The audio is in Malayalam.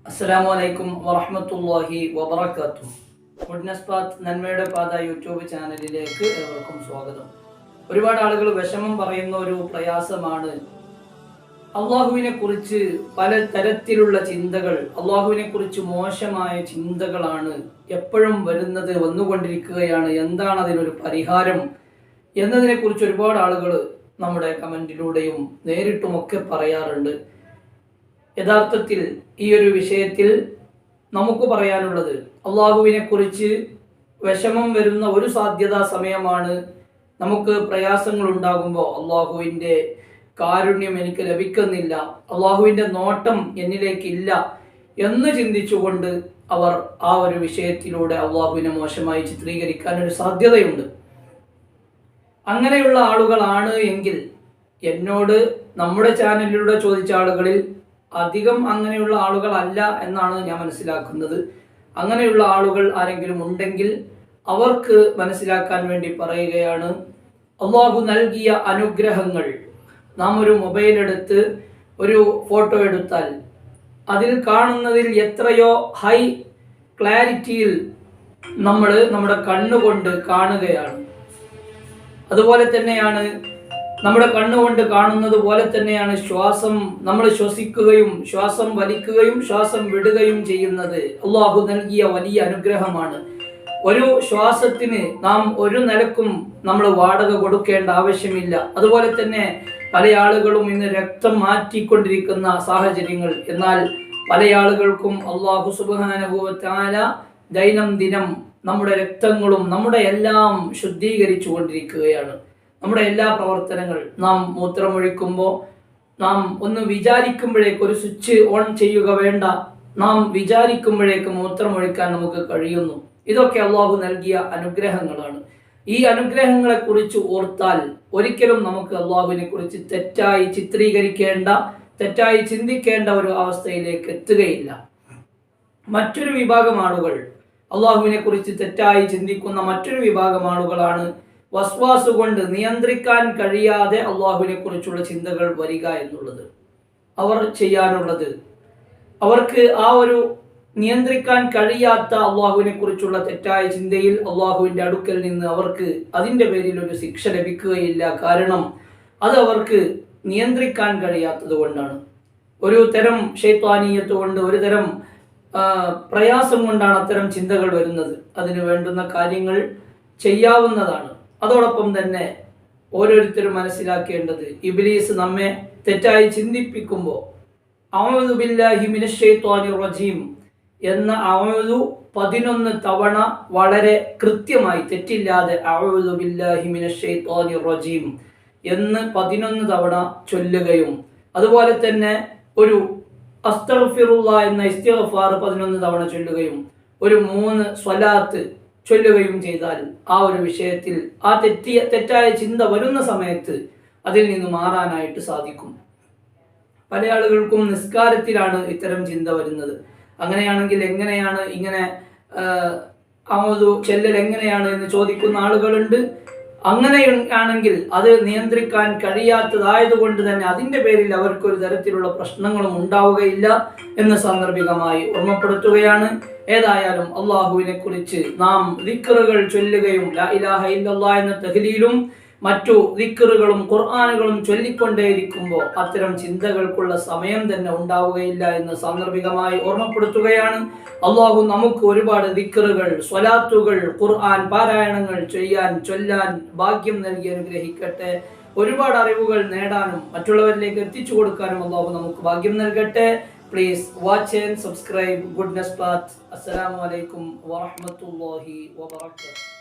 അസ്സലാമു അലൈക്കും വറഹ്മത്തുള്ളാഹി വബറകാതുഹു. ഗുഡ്നസ് പാത്ത് നന്മയുടെ പാത യൂട്യൂബ് ചാനലിലേക്ക് ഏവർക്കും സ്വാഗതം. ഒരുപാട് ആളുകൾ വിഷമം പറയുന്ന ഒരു പ്രയാസമാണ് അള്ളാഹുവിനെ കുറിച്ച് പല തരത്തിലുള്ള ചിന്തകൾ, അള്ളാഹുവിനെ കുറിച്ച് മോശമായ ചിന്തകളാണ് എപ്പോഴും വന്നുകൊണ്ടിരിക്കുകയാണ്. എന്താണ് അതിനൊരു പരിഹാരം എന്നതിനെ കുറിച്ച് ഒരുപാട് ആളുകൾ നമ്മുടെ കമന്റിലൂടെയും നേരിട്ടുമൊക്കെ പറയാറുണ്ട്. യഥാർത്ഥത്തിൽ ഈ ഒരു വിഷയത്തിൽ നമുക്ക് പറയാനുള്ളത്, അള്ളാഹുവിനെ കുറിച്ച് വിഷമം വരുന്ന ഒരു സാധ്യതാ സമയമാണ്. നമുക്ക് പ്രയാസങ്ങൾ ഉണ്ടാകുമ്പോൾ അള്ളാഹുവിൻ്റെ കാരുണ്യം എനിക്ക് ലഭിക്കുന്നില്ല, അള്ളാഹുവിൻ്റെ നോട്ടം എന്നിലേക്കില്ല എന്ന് ചിന്തിച്ചുകൊണ്ട് അവർ ആ ഒരു വിഷയത്തിലൂടെ അള്ളാഹുവിനെ മോശമായി ചിത്രീകരിക്കാൻ ഒരു സാധ്യതയുണ്ട്. അങ്ങനെയുള്ള ആളുകളാണ് എങ്കിൽ എന്നോട് നമ്മുടെ ചാനലിലൂടെ ചോദിച്ച ആളുകളിൽ അധികം അങ്ങനെയുള്ള ആളുകളല്ല എന്നാണ് ഞാൻ മനസ്സിലാക്കുന്നത്. അങ്ങനെയുള്ള ആളുകൾ ആരെങ്കിലും ഉണ്ടെങ്കിൽ അവർക്ക് മനസ്സിലാക്കാൻ വേണ്ടി പറയുകയാണ്, അള്ളാഹു നൽകിയ അനുഗ്രഹങ്ങൾ, നാം ഒരു മൊബൈൽ എടുത്ത് ഒരു ഫോട്ടോ എടുത്താൽ അതിൽ കാണുന്നതിൽ എത്രയോ ഹൈ ക്ലാരിറ്റിയിൽ നമ്മൾ നമ്മുടെ കണ്ണുകൊണ്ട് കാണുകയാണ്. അതുപോലെ തന്നെയാണ് നമ്മുടെ കണ്ണുകൊണ്ട് കാണുന്നത് പോലെ തന്നെയാണ് ശ്വാസം നമ്മൾ ശ്വസിക്കുകയും ശ്വാസം വലിക്കുകയും ശ്വാസം വിടുകയും ചെയ്യുന്നത്. അള്ളാഹു നൽകിയ വലിയ അനുഗ്രഹമാണ്. ഒരു ശ്വാസത്തിന് നാം ഒരു നിലക്കും നമ്മൾ വാടക കൊടുക്കേണ്ട ആവശ്യമില്ല. അതുപോലെ തന്നെ പല ആളുകളും ഇന്ന് രക്തം മാറ്റിക്കൊണ്ടിരിക്കുന്ന സാഹചര്യങ്ങൾ. എന്നാൽ പല ആളുകൾക്കും അള്ളാഹു സുബ്ഹാനഹു വ തആല ദൈനംദിനം നമ്മുടെ രക്തങ്ങളും നമ്മുടെ എല്ലാം ശുദ്ധീകരിച്ചു കൊണ്ടിരിക്കുകയാണ്. നമ്മുടെ എല്ലാ പ്രവർത്തനങ്ങൾ, നാം മൂത്രമൊഴിക്കുമ്പോൾ നാം ഒന്ന് വിചാരിക്കുമ്പോഴേക്ക് ഒരു സ്വിച്ച് ഓൺ ചെയ്യുക വേണ്ട, നാം വിചാരിക്കുമ്പോഴേക്ക് മൂത്രമൊഴിക്കാൻ നമുക്ക് കഴിയുന്നു. ഇതൊക്കെ അള്ളാഹു നൽകിയ അനുഗ്രഹങ്ങളാണ്. ഈ അനുഗ്രഹങ്ങളെ കുറിച്ച് ഓർത്താൽ ഒരിക്കലും നമുക്ക് അള്ളാഹുവിനെ കുറിച്ച് തെറ്റായി ചിത്രീകരിക്കേണ്ട, തെറ്റായി ചിന്തിക്കേണ്ട ഒരു അവസ്ഥയിലേക്ക് എത്തുകയില്ല. മറ്റൊരു വിഭാഗം ആളുകൾ, അള്ളാഹുവിനെ കുറിച്ച് തെറ്റായി ചിന്തിക്കുന്ന മറ്റൊരു വിഭാഗം ആളുകളാണ് വസ്വാസ് കൊണ്ട് നിയന്ത്രിക്കാൻ കഴിയാതെ അള്ളാഹുവിനെ കുറിച്ചുള്ള ചിന്തകൾ വരിക എന്നുള്ളത്. അവർ ചെയ്യാനുള്ളത്, അവർക്ക് ആ ഒരു നിയന്ത്രിക്കാൻ കഴിയാത്ത അള്ളാഹുവിനെ കുറിച്ചുള്ള തെറ്റായ ചിന്തയിൽ അള്ളാഹുവിൻ്റെ അടുക്കൽ നിന്ന് അവർക്ക് അതിൻ്റെ പേരിൽ ഒരു ശിക്ഷ ലഭിക്കുകയില്ല. കാരണം അത് അവർക്ക് നിയന്ത്രിക്കാൻ കഴിയാത്തത് കൊണ്ടാണ്. ഒരു തരം ശൈത്വാനീയത്ത് കൊണ്ട്, ഒരു തരം പ്രയാസം കൊണ്ടാണ് അത്തരം ചിന്തകൾ വരുന്നത്. അതിന് വേണ്ടുന്ന കാര്യങ്ങൾ ചെയ്യാവുന്നതാണ്. അതോടൊപ്പം തന്നെ ഓരോരുത്തരും മനസ്സിലാക്കേണ്ടത്, ഇബ്ലീസ് നമ്മെ തെറ്റായി ചിന്തിപ്പിക്കുമ്പോൾ അഊദു ബില്ലാഹി മിനശ് ശൈത്വാനിർ റജീം എന്ന അഊദു 11 തവണ വളരെ കൃത്യമായി തെറ്റില്ലാതെ അഊദു ബില്ലാഹി മിനശ് ശൈത്വാനിർ റജീം എന്ന് 11 തവണ ചൊല്ലുകയും, അതുപോലെ തന്നെ ഒരു അസ്തഗ്ഫിറുല്ലാഹ് എന്ന ഇസ്തിഗ്ഫാർ 11 തവണ ചൊല്ലുകയും ഒരു 3 സ്വലാത്ത് ചൊല്ലുകയും ചെയ്താൽ ആ ഒരു വിഷയത്തിൽ ആ തെറ്റായ ചിന്ത വരുന്ന സമയത്ത് അതിൽ നിന്ന് മാറാനായിട്ട് സാധിക്കും. പല ആളുകൾക്കും നിസ്കാരത്തിലാണ് ഇത്തരം ചിന്ത വരുന്നത്. അങ്ങനെയാണെങ്കിൽ എങ്ങനെയാണ് ഇങ്ങനെ ചെല്ലൽ എങ്ങനെയാണ് എന്ന് ചോദിക്കുന്ന ആളുകളുണ്ട്. അങ്ങനെയാണെങ്കിൽ അത് നിയന്ത്രിക്കാൻ കഴിയാത്തതായതുകൊണ്ട് തന്നെ അതിൻ്റെ പേരിൽ അവർക്കൊരു തരത്തിലുള്ള പ്രശ്നങ്ങളും ഉണ്ടാവുകയില്ല എന്ന് സാന്ദർഭികമായി ഓർമ്മപ്പെടുത്തുകയാണ്. ഏതായാലും അള്ളാഹുവിനെ കുറിച്ച് നാം ദിക്റുകൾ ചൊല്ലുകയും ലാ ഇലാഹ ഇല്ലല്ലാഹ് എന്ന തഹ്ലീലും മറ്റു ദിക്റുകളും ഖുർആനുകളും ചൊല്ലിക്കൊണ്ടേയിരിക്കുമ്പോൾ അത്തരം ചിന്തകൾക്കുള്ള സമയം തന്നെ ഉണ്ടാവുകയില്ല എന്ന് സാന്ദർഭികമായി ഓർമ്മപ്പെടുത്തുകയാണ്. അള്ളാഹു നമുക്ക് ഒരുപാട് ദിക്റുകൾ, സ്വലാത്തുകൾ, ഖുർആൻ പാരായണങ്ങൾ ചൊല്ലാൻ ഭാഗ്യം നൽകി അനുഗ്രഹിക്കട്ടെ. ഒരുപാട് അറിവുകൾ നേടാനും മറ്റുള്ളവരിലേക്ക് എത്തിച്ചു കൊടുക്കാനും അള്ളാഹു നമുക്ക് ഭാഗ്യം നൽകട്ടെ. Please watch and subscribe goodness path. അസ്സലാമു അലൈക്കും വറഹ്മത്തുള്ളാഹി വബറകാതുഹു.